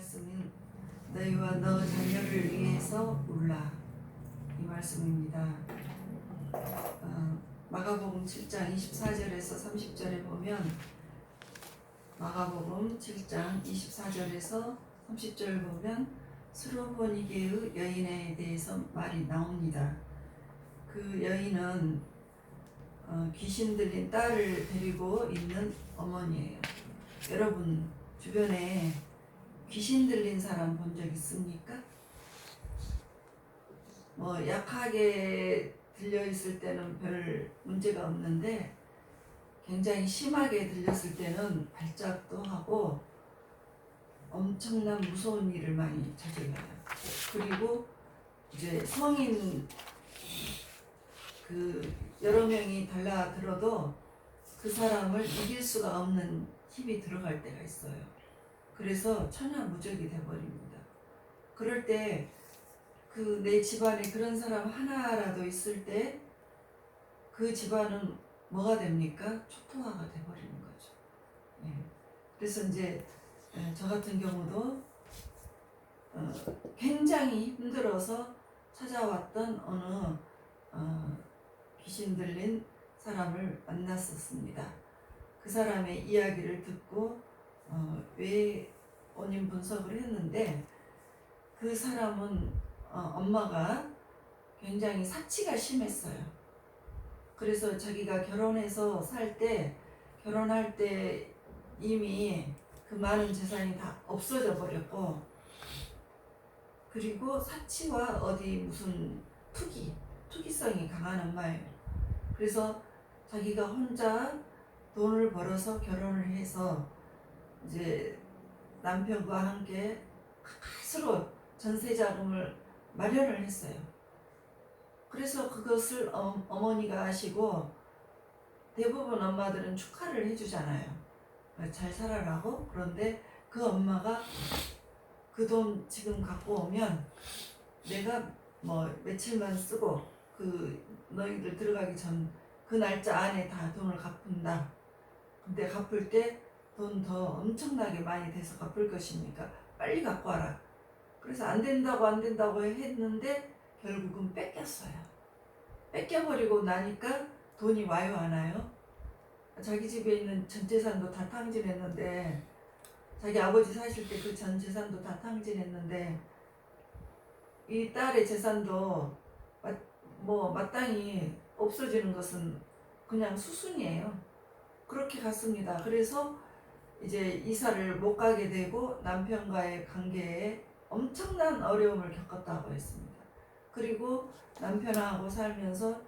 말씀은 너희와 너 자녀를 위해서 울라, 이 말씀입니다. 마가복음 7장 24절에서 30절에 보면 마가복음 7장 24절에서 30절 보면 스로보니게의 여인에 대해서 말이 나옵니다. 그 여인은 귀신 들린 딸을 데리고 있는 어머니예요. 여러분 주변에 귀신 들린 사람 본 적 있습니까? 약하게 들려 있을 때는 별 문제가 없는데 굉장히 심하게 들렸을 때는 발작도 하고 엄청난 무서운 일을 많이 저질러요. 그리고 이제 성인 여러 명이 달라들어도 그 사람을 이길 수가 없는 힘이 들어갈 때가 있어요. 그래서 천하무적이 돼버립니다. 그럴 때 내 집안에 그런 사람 하나라도 있을 때 그 집안은 뭐가 됩니까? 초토화가 돼버리는 거죠. 예. 그래서 이제 저 같은 경우도 굉장히 힘들어서 찾아왔던 어느 귀신 들린 사람을 만났었습니다. 그 사람의 이야기를 듣고 왜 원인 분석을 했는데 그 사람은 엄마가 굉장히 사치가 심했어요. 그래서 자기가 결혼해서 결혼할 때 이미 그 많은 재산이 다 없어져 버렸고, 그리고 사치와 무슨 투기성이 강한 엄마예요. 그래서 자기가 혼자 돈을 벌어서 결혼을 해서 이제 남편과 함께 스스로 전세 자금을 마련을 했어요. 그래서 그것을 어머니가 아시고, 대부분 엄마들은 축하를 해주잖아요. 잘 살아라고. 그런데 그 엄마가 그 돈 지금 갖고 오면 내가 며칠만 쓰고 너희들 들어가기 전 그 날짜 안에 다 돈을 갚는다. 근데 갚을 때 돈 더 엄청나게 많이 돼서 갚을 것이니까 빨리 갖고 와라. 그래서 안 된다고 했는데 결국은 뺏겼어요. 뺏겨버리고 나니까 돈이 와요, 안 와요? 자기 집에 있는 전 재산도 다 탕진했는데, 자기 아버지 사실 때 그 전 재산도 다 탕진했는데, 이 딸의 재산도 마땅히 없어지는 것은 그냥 수순이에요. 그렇게 갔습니다. 그래서 이제 이사를 못 가게 되고 남편과의 관계에 엄청난 어려움을 겪었다고 했습니다. 그리고 남편하고 살면서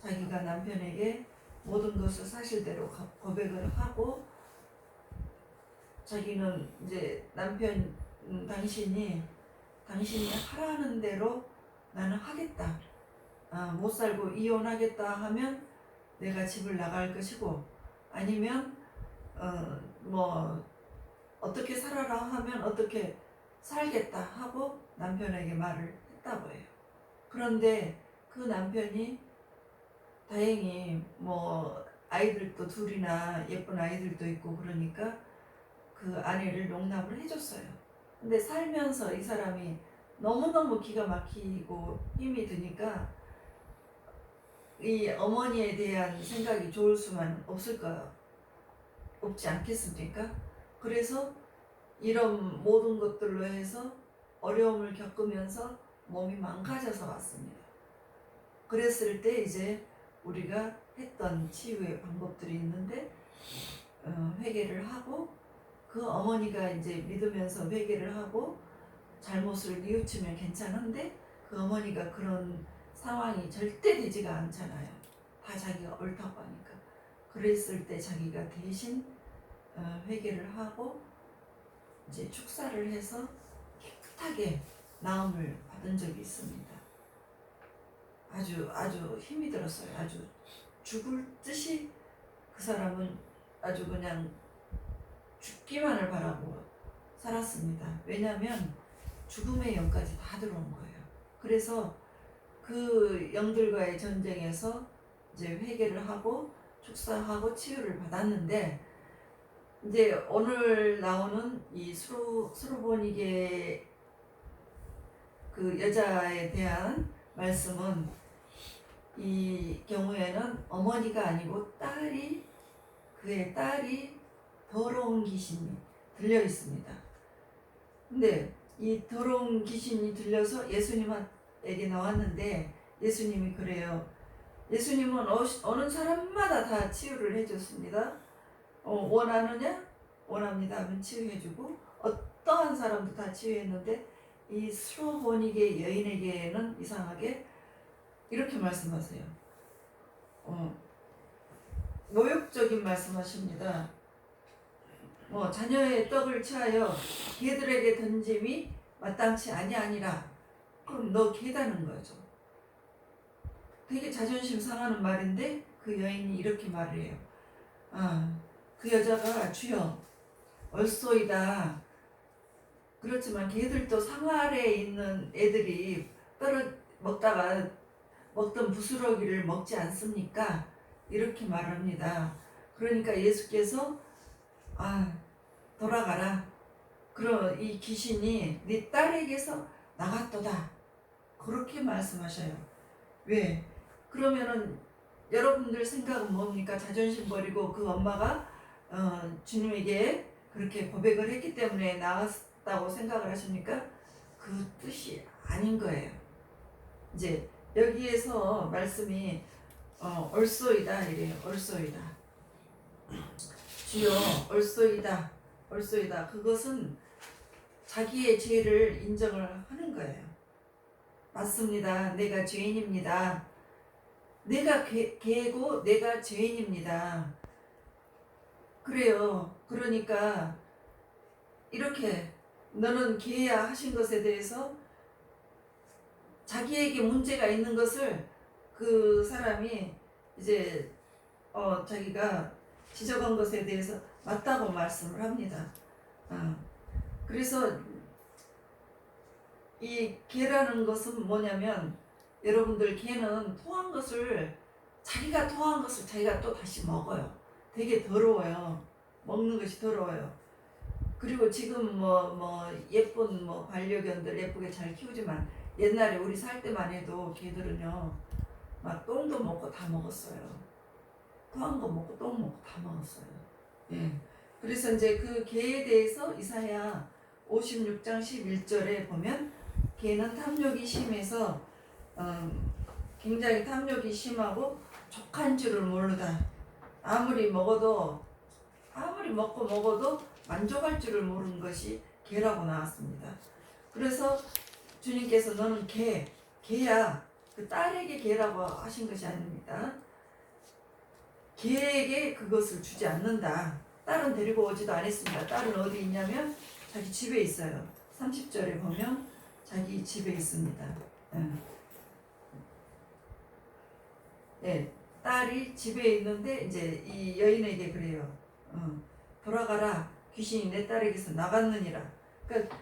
자기가 남편에게 모든 것을 사실대로 고백을 하고, 자기는 이제 남편 당신이 하라는 대로 나는 하겠다. 못 살고 이혼하겠다 하면 내가 집을 나갈 것이고, 아니면 어떻게 살아라 하면 어떻게 살겠다 하고 남편에게 말을 했다고 해요. 그런데 그 남편이 다행히 아이들도 둘이나 예쁜 아이들도 있고 그러니까 그 아내를 용납을 해줬어요. 근데 살면서 이 사람이 너무너무 기가 막히고 힘이 드니까 이 어머니에 대한 생각이 좋을 수만 없지 않겠습니까? 그래서 이런 모든 것들로 해서 어려움을 겪으면서 몸이 망가져서 왔습니다. 그랬을 때 이제 우리가 했던 치유의 방법들이 있는데, 회개를 하고, 그 어머니가 이제 믿으면서 회개를 하고 잘못을 뉘우치면 괜찮은데, 그 어머니가 그런 상황이 절대 되지가 않잖아요. 다 자기가 옳다고 하니까. 그랬을 때 자기가 대신 회개를 하고 이제 축사를 해서 깨끗하게 나음을 받은 적이 있습니다. 아주 힘이 들었어요. 아주 죽을 듯이 그 사람은 아주 그냥 죽기만을 바라고 살았습니다. 왜냐하면 죽음의 영까지 다 들어온 거예요. 그래서 그 영들과의 전쟁에서 이제 회개를 하고 축사하고 치유를 받았는데, 이제 오늘 나오는 이 수르보니게 그 여자에 대한 말씀은 이 경우에는 어머니가 아니고 그의 딸이 더러운 귀신이 들려 있습니다. 근데 이 더러운 귀신이 들려서 예수님에게 나왔는데 예수님이 그래요. 예수님은 어느 사람마다 다 치유를 해줬습니다. 원하느냐? 원합니다 하면 치유해주고 어떠한 사람도 다 치유했는데 이 수로보니게 여인에게는 이상하게 이렇게 말씀하세요. 모욕적인 말씀하십니다. 자녀의 떡을 취하여 개들에게 던짐이 마땅치 아니하니라. 그럼 너 개다는 거죠. 되게 자존심 상하는 말인데 그 여인이 이렇게 말을 해요. 그 여자가 주여 얼쏘이다. 그렇지만 개들도 상 아래에 있는 애들이 먹다가 먹던 부스러기를 먹지 않습니까? 이렇게 말합니다. 그러니까 예수께서 돌아가라. 그럼 이 귀신이 네 딸에게서 나갔도다. 그렇게 말씀하셔요. 왜? 그러면은 여러분들 생각은 뭡니까? 자존심 버리고 그 엄마가 주님에게 그렇게 고백을 했기 때문에 나갔다고 생각을 하십니까? 그 뜻이 아닌 거예요. 이제 여기에서 말씀이 얼쏘이다 이래요. 얼쏘이다. 주여 얼쏘이다. 얼쏘이다. 그것은 자기의 죄를 인정을 하는 거예요. 맞습니다. 내가 죄인입니다. 내가 개고 내가 죄인입니다. 그래요. 그러니까 이렇게 너는 개야 하신 것에 대해서 자기에게 문제가 있는 것을 그 사람이 이제 자기가 지적한 것에 대해서 맞다고 말씀을 합니다. 그래서 이 개라는 것은 뭐냐면 여러분들 개는 자기가 토한 것을 자기가 또 다시 먹어요. 되게 더러워요. 먹는 것이 더러워요. 그리고 지금 예쁜 반려견들 예쁘게 잘 키우지만 옛날에 우리 살 때만 해도 개들은요 막 똥도 먹고 다 먹었어요. 토한 거 먹고 똥 먹고 다 먹었어요. 예. 그래서 이제 그 개에 대해서 이사야 56장 11절에 보면 개는 탐욕이 심해서 굉장히 탐욕이 심하고 족한 줄을 모르다. 아무리 먹고 먹어도 만족할 줄을 모르는 것이 개라고 나왔습니다. 그래서 주님께서 너는 개야. 그 딸에게 개라고 하신 것이 아닙니다. 개에게 그것을 주지 않는다. 딸은 데리고 오지도 않았습니다. 딸은 어디 있냐면 자기 집에 있어요. 30절에 보면 자기 집에 있습니다. 네, 딸이 집에 있는데 이제 이 여인에게 그래요. 돌아가라. 귀신이 내 딸에게서 나갔느니라. 그러니까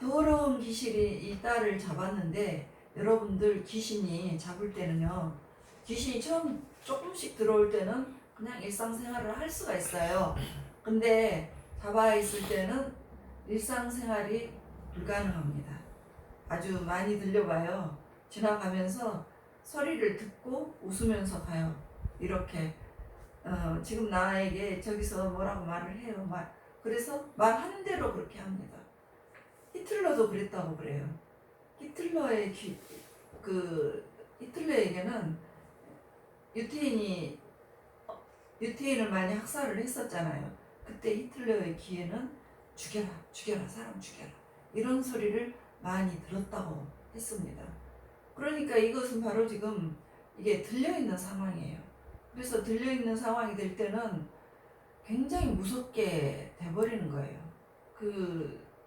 더러운 귀신이 이 딸을 잡았는데 여러분들 귀신이 잡을 때는요. 귀신이 처음 조금씩 들어올 때는 그냥 일상생활을 할 수가 있어요. 근데 잡아 있을 때는 일상생활이 불가능합니다. 아주 많이 들려봐요. 지나가면서 소리를 듣고 웃으면서 가요. 이렇게 지금 나에게 저기서 뭐라고 말을 해요. 그래서 말하는 대로 그렇게 합니다. 히틀러도 그랬다고 그래요. 히틀러에게는 유태인을 많이 학살을 했었잖아요. 그때 히틀러의 귀에는 죽여라, 사람 죽여라. 이런 소리를 많이 들었다고 했습니다. 그러니까 이것은 바로 지금 이게 들려있는 상황이에요. 그래서 들려있는 상황이 될 때는 굉장히 무섭게 돼버리는 거예요.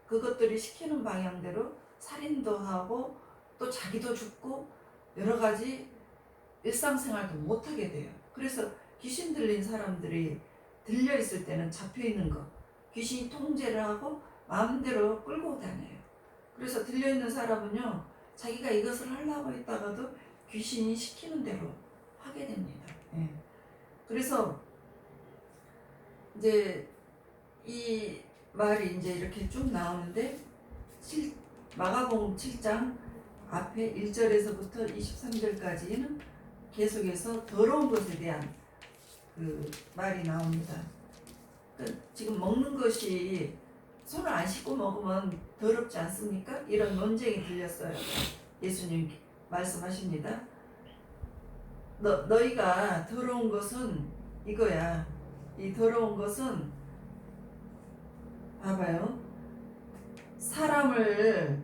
그것들이 시키는 방향대로 살인도 하고 또 자기도 죽고 여러 가지 일상생활도 못하게 돼요. 그래서 귀신 들린 사람들이 들려있을 때는 잡혀있는 거 귀신이 통제를 하고 마음대로 끌고 다녀요. 그래서 들려있는 사람은요 자기가 이것을 하려고 했다가도 귀신이 시키는 대로 하게 됩니다. 예. 그래서 이제 이 말이 이제 이렇게 쭉 나오는데 마가복음 7장 앞에 1절에서부터 23절까지는 계속해서 더러운 것에 대한 그 말이 나옵니다. 지금 먹는 것이 손을 안 씻고 먹으면 더럽지 않습니까? 이런 논쟁이 들렸어요. 예수님 말씀하십니다. 너희가 더러운 것은 이거야. 이 더러운 것은 봐봐요. 사람을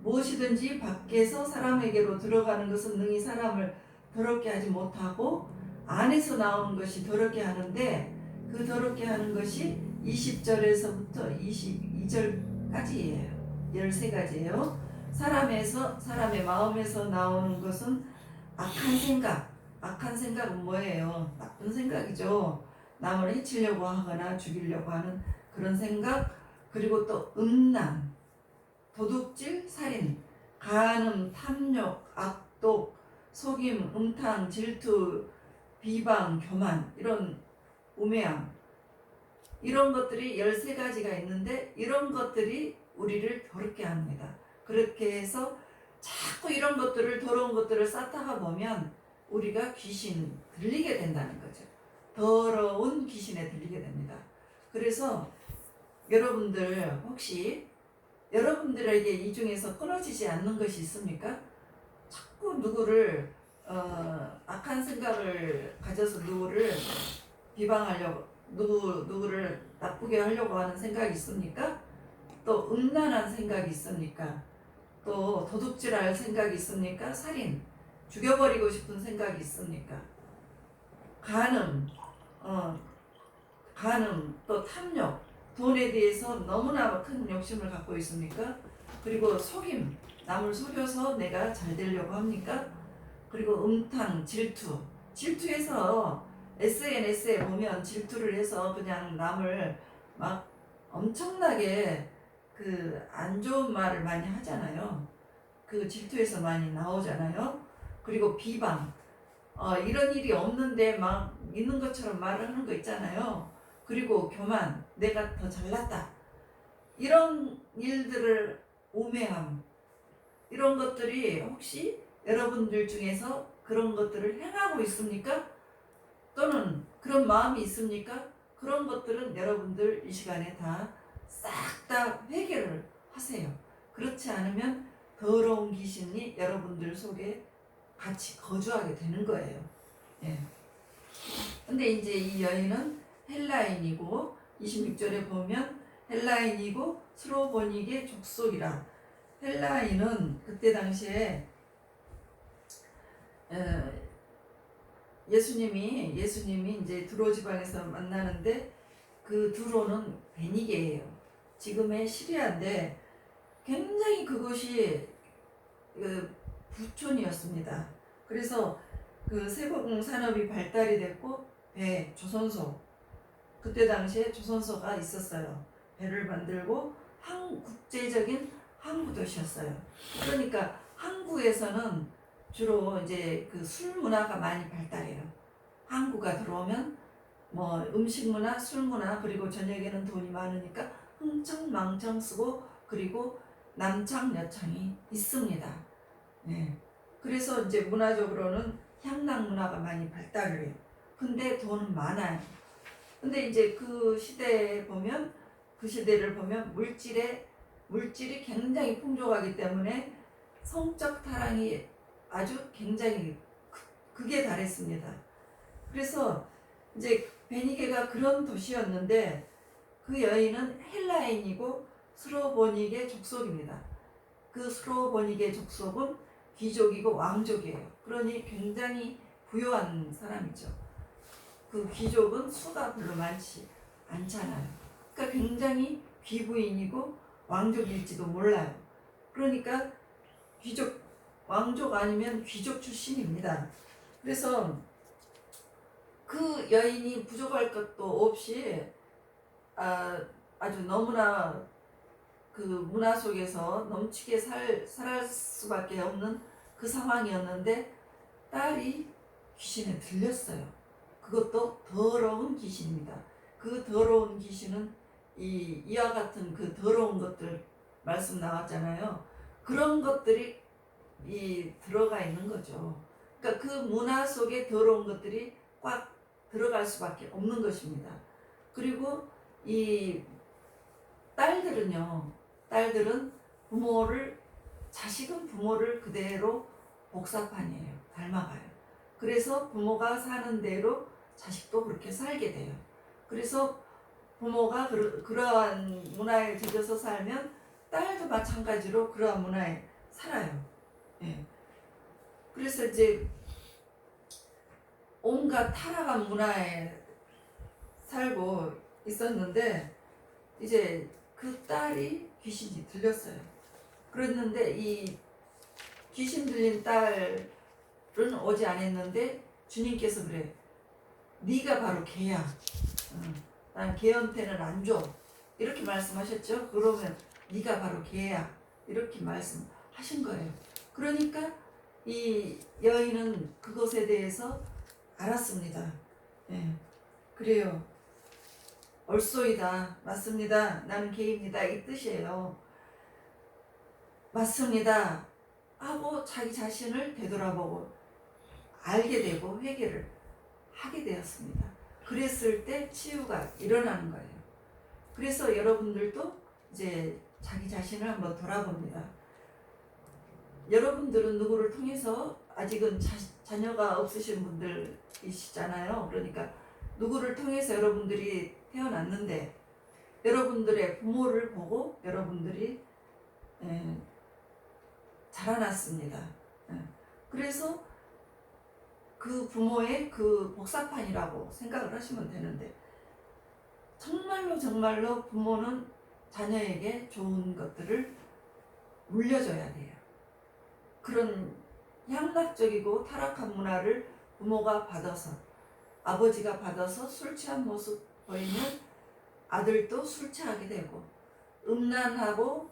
무엇이든지 밖에서 사람에게로 들어가는 것은 능히 사람을 더럽게 하지 못하고 안에서 나오는 것이 더럽게 하는데 그 더럽게 하는 것이 20절에서부터 22절까지예요. 13가지예요. 사람의 마음에서 나오는 것은 악한 생각. 악한 생각은 뭐예요? 나쁜 생각이죠. 남을 해치려고 하거나 죽이려고 하는 그런 생각, 그리고 또 음란, 도둑질, 살인, 간음, 탐욕, 악독, 속임, 음탕, 질투, 비방, 교만, 이런 우매함, 이런 것들이 13가지가 있는데 이런 것들이 우리를 더럽게 합니다. 그렇게 해서 자꾸 이런 것들을, 더러운 것들을 쌓다가 보면 우리가 귀신 들리게 된다는 거죠. 더러운 귀신에 들리게 됩니다. 그래서 여러분들 혹시 여러분들에게 이 중에서 끊어지지 않는 것이 있습니까? 자꾸 누구를 악한 생각을 가져서 누구를 비방하려고, 누구를 나쁘게 하려고 하는 생각이 있습니까? 또 음란한 생각이 있습니까? 또 도둑질할 생각이 있습니까? 살인, 죽여버리고 싶은 생각이 있습니까? 간음, 또 탐욕, 돈에 대해서 너무나 큰 욕심을 갖고 있습니까? 그리고 속임, 남을 속여서 내가 잘 되려고 합니까? 그리고 음탕, 질투해서 SNS에 보면 질투를 해서 그냥 남을 막 엄청나게 그 안 좋은 말을 많이 하잖아요. 그 질투에서 많이 나오잖아요. 그리고 비방, 이런 일이 없는데 막 있는 것처럼 말을 하는 거 있잖아요. 그리고 교만, 내가 더 잘났다, 이런 일들을, 우매함, 이런 것들이 혹시 여러분들 중에서 그런 것들을 행하고 있습니까? 또는 그런 마음이 있습니까? 그런 것들은 여러분들 이 시간에 다 싹 다 회개를 하세요. 그렇지 않으면 더러운 귀신이 여러분들 속에 같이 거주하게 되는 거예요. 예. 근데 이제 이 여인은 헬라인이고 26절에 보면 헬라인이고 스로보닉의 족속이라. 헬라인은 그때 당시에 예수님이 이제 두로 지방에서 만나는데 그 두로는 베니게예요. 지금의 시리아인데 굉장히 그것이 부촌이었습니다. 그래서 그 세공 산업이 발달이 됐고 배, 조선소, 그때 당시에 조선소가 있었어요. 배를 만들고 국제적인 항구 도시였어요. 그러니까 항구에서는 주로 이제 그 술 문화가 많이 발달해요. 항구가 들어오면 뭐 음식 문화, 술 문화, 그리고 저녁에는 돈이 많으니까 흥청망청 쓰고, 그리고 남창 여창이 있습니다. 네. 그래서 이제 문화적으로는 향락 문화가 많이 발달을 해요. 근데 돈은 많아요. 근데 이제 그 시대를 보면 물질이 굉장히 풍족하기 때문에 성적 타락이 아주 굉장히 극에 달했습니다. 그래서 이제 베니게가 그런 도시였는데 그 여인은 헬라인이고 스로보닉의 족속입니다. 그 스로보닉의 족속은 귀족이고 왕족이에요. 그러니 굉장히 부유한 사람이죠. 그 귀족은 수가 별로 많지 않잖아요. 그러니까 굉장히 귀부인이고 왕족일지도 몰라요. 그러니까 왕족 아니면 귀족 출신입니다. 그래서 그 여인이 부족할 것도 없이 아주 너무나 그 문화 속에서 넘치게 살 수밖에 없는 그 상황이었는데 딸이 귀신에 들렸어요. 그것도 더러운 귀신입니다. 그 더러운 귀신은 이와 같은 그 더러운 것들 말씀 나왔잖아요. 그런 것들이 들어가 있는 거죠. 그러니까 그 문화 속에 더러운 것들이 꽉 들어갈 수밖에 없는 것입니다. 그리고 이 딸들은 자식은 부모를 그대로 복사판이에요. 닮아가요. 그래서 부모가 사는 대로 자식도 그렇게 살게 돼요. 그래서 부모가 그러한 문화에 젖어서 살면 딸도 마찬가지로 그러한 문화에 살아요. 예. 그래서 이제 온갖 타락한 문화에 살고 있었는데 이제 그 딸이 귀신이 들렸어요. 그랬는데 이 귀신 들린 딸은 오지 않았는데 주님께서 그래. 네가 바로 걔야. 난 걔한테는 안 줘. 이렇게 말씀하셨죠. 그러면 네가 바로 걔야. 이렇게 말씀하신 거예요. 그러니까 이 여인은 그것에 대해서 알았습니다. 예, 그래요. 옳소이다. 맞습니다. 나는 걔입니다. 이 뜻이에요. 맞습니다. 하고 자기 자신을 되돌아보고 알게 되고 회개를 하게 되었습니다. 그랬을 때 치유가 일어나는 거예요. 그래서 여러분들도 이제 자기 자신을 한번 돌아봅니다. 여러분들은 누구를 통해서 아직은 자녀가 없으신 분들이시잖아요. 그러니까 누구를 통해서 여러분들이 태어났는데 여러분들의 부모를 보고 여러분들이 자라났습니다. 그래서 그 부모의 그 복사판이라고 생각을 하시면 되는데 정말로 부모는 자녀에게 좋은 것들을 물려줘야 돼요. 그런 향락적이고 타락한 문화를 부모가 받아서 아버지가 받아서 술 취한 모습 보이면 아들도 술 취하게 되고 음란하고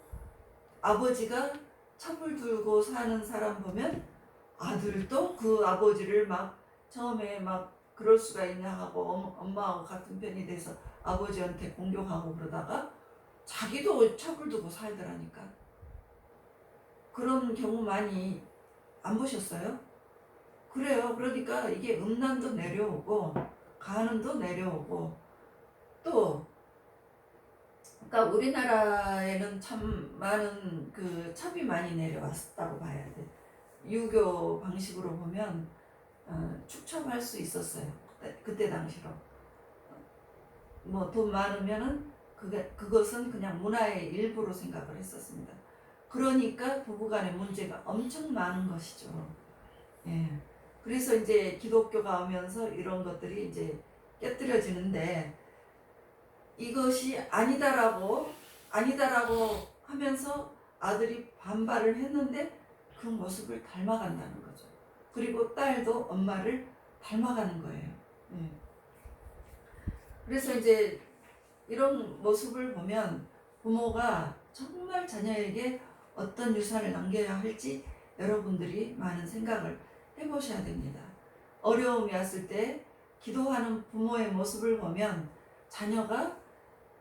아버지가 첩을 들고 사는 사람 보면 아들도 그 아버지를 막 처음에 막 그럴 수가 있냐 하고 엄마하고 같은 편이 돼서 아버지한테 공격하고 그러다가 자기도 첩을 두고 살더라니까. 그런 경우 많이 안 보셨어요? 그래요. 그러니까 이게 음란도 내려오고 간음도 내려오고 또 그러니까 우리나라에는 참 많은 그 첩이 많이 내려왔다고 봐야 돼. 유교 방식으로 보면 축첩할 수 있었어요. 그때 당시로. 뭐 돈 많으면은 그것은 그냥 문화의 일부로 생각을 했었습니다. 그러니까 부부간의 문제가 엄청 많은 것이죠. 예. 그래서 이제 기독교가 오면서 이런 것들이 이제 깨뜨려지는데 이것이 아니다라고 하면서 아들이 반발을 했는데 그 모습을 닮아간다는 거죠. 그리고 딸도 엄마를 닮아가는 거예요. 예. 그래서 이제 이런 모습을 보면 부모가 정말 자녀에게 어떤 유산을 남겨야 할지 여러분들이 많은 생각을 해보셔야 됩니다. 어려움이 왔을 때 기도하는 부모의 모습을 보면 자녀가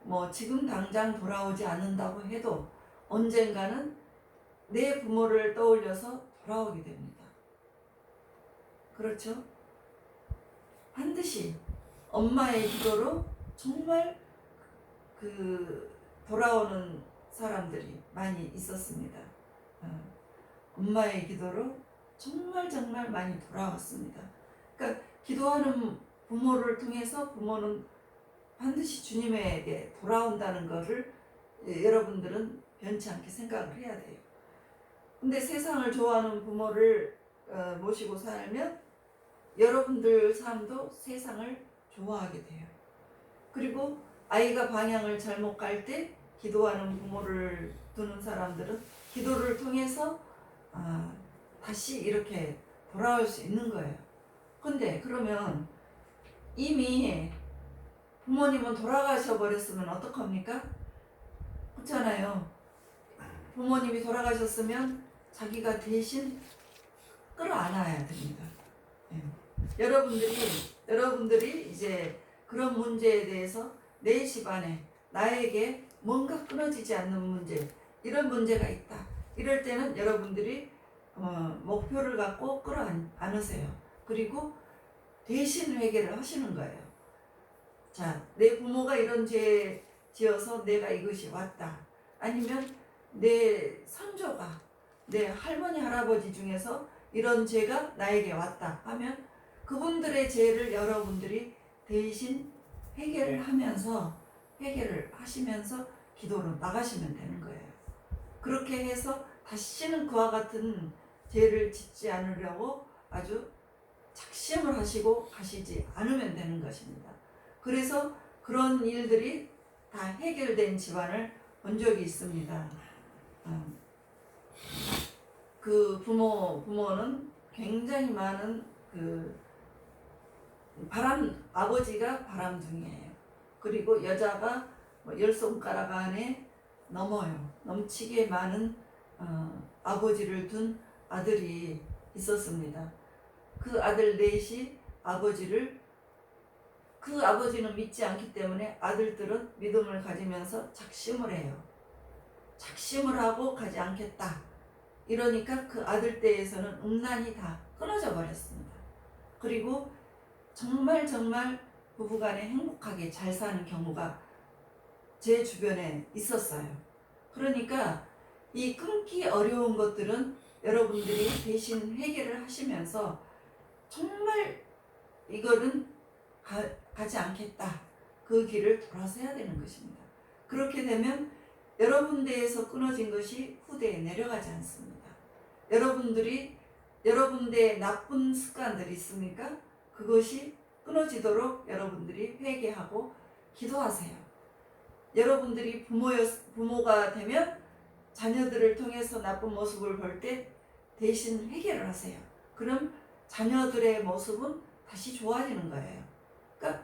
뭐 지금 당장 돌아오지 않는다고 해도 언젠가는 내 부모를 떠올려서 돌아오게 됩니다. 그렇죠? 반드시 엄마의 기도로 정말 돌아오는 사람들이 많이 있었습니다. 엄마의 기도로 정말 많이 돌아왔습니다. 그러니까 기도하는 부모를 통해서 부모는 반드시 주님에게 돌아온다는 것을 여러분들은 변치 않게 생각을 해야 돼요. 근데 세상을 좋아하는 부모를 모시고 살면 여러분들 삶도 세상을 좋아하게 돼요. 그리고 아이가 방향을 잘못 갈 때 기도하는 부모를 두는 사람들은 기도를 통해서 다시 이렇게 돌아올 수 있는 거예요. 근데 그러면 이미 부모님은 돌아가셔 버렸으면 어떡합니까? 그렇잖아요. 부모님이 돌아가셨으면 자기가 대신 끌어안아야 됩니다. 예. 여러분들이 이제 그런 문제에 대해서 내 집안에 나에게 뭔가 끊어지지 않는 문제, 이런 문제가 있다. 이럴 때는 여러분들이 목표를 갖고 끌어안으세요. 그리고 대신 회개를 하시는 거예요. 자, 내 부모가 이런 죄 지어서 내가 이것이 왔다. 아니면 내 선조가, 내 할머니 할아버지 중에서 이런 죄가 나에게 왔다 하면 그분들의 죄를 여러분들이 대신 회개를 하시면서 기도로 나가시면 되는 거예요. 그렇게 해서 다시는 그와 같은 죄를 짓지 않으려고 아주 작심을 하시고 가시지 않으면 되는 것입니다. 그래서 그런 일들이 다 해결된 집안을 본 적이 있습니다. 그 부모는 굉장히 많은 아버지가 바람둥이에요. 그리고 여자가 10손가락 안에 넘치게 많은 아버지를 둔 아들이 있었습니다. 그 아들 넷이 그 아버지는 믿지 않기 때문에 아들들은 믿음을 가지면서 작심을 해요. 작심을 하고 가지 않겠다. 이러니까 그 아들 떼에서는 음란이 다 끊어져 버렸습니다. 그리고 정말 부부간에 행복하게 잘 사는 경우가 제 주변에 있었어요. 그러니까 이 끊기 어려운 것들은 여러분들이 대신 해결을 하시면서 정말 이거는 가지 않겠다. 그 길을 돌아서 해야 되는 것입니다. 그렇게 되면 여러분들에서 끊어진 것이 후대에 내려가지 않습니다. 여러분들의 나쁜 습관들이 있습니까? 그것이 끊어지도록 여러분들이 회개하고 기도하세요. 여러분들이 부모가 되면 자녀들을 통해서 나쁜 모습을 볼 때 대신 회개를 하세요. 그럼 자녀들의 모습은 다시 좋아지는 거예요. 그러니까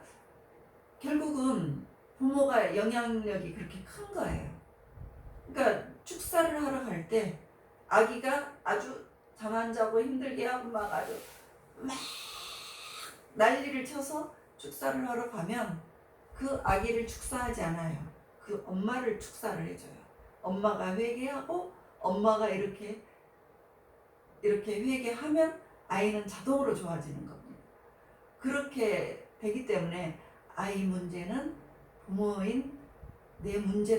결국은 부모가 영향력이 그렇게 큰 거예요. 그러니까 축사를 하러 갈 때 아기가 아주 잠 안 자고 힘들게 하고 막 난리를 쳐서 축사를 하러 가면 그 아기를 축사하지 않아요. 그 엄마를 축사를 해줘요. 엄마가 회개하고 엄마가 이렇게 회개하면 아이는 자동으로 좋아지는 겁니다. 그렇게 되기 때문에 아이 문제는 부모인 내 문제다.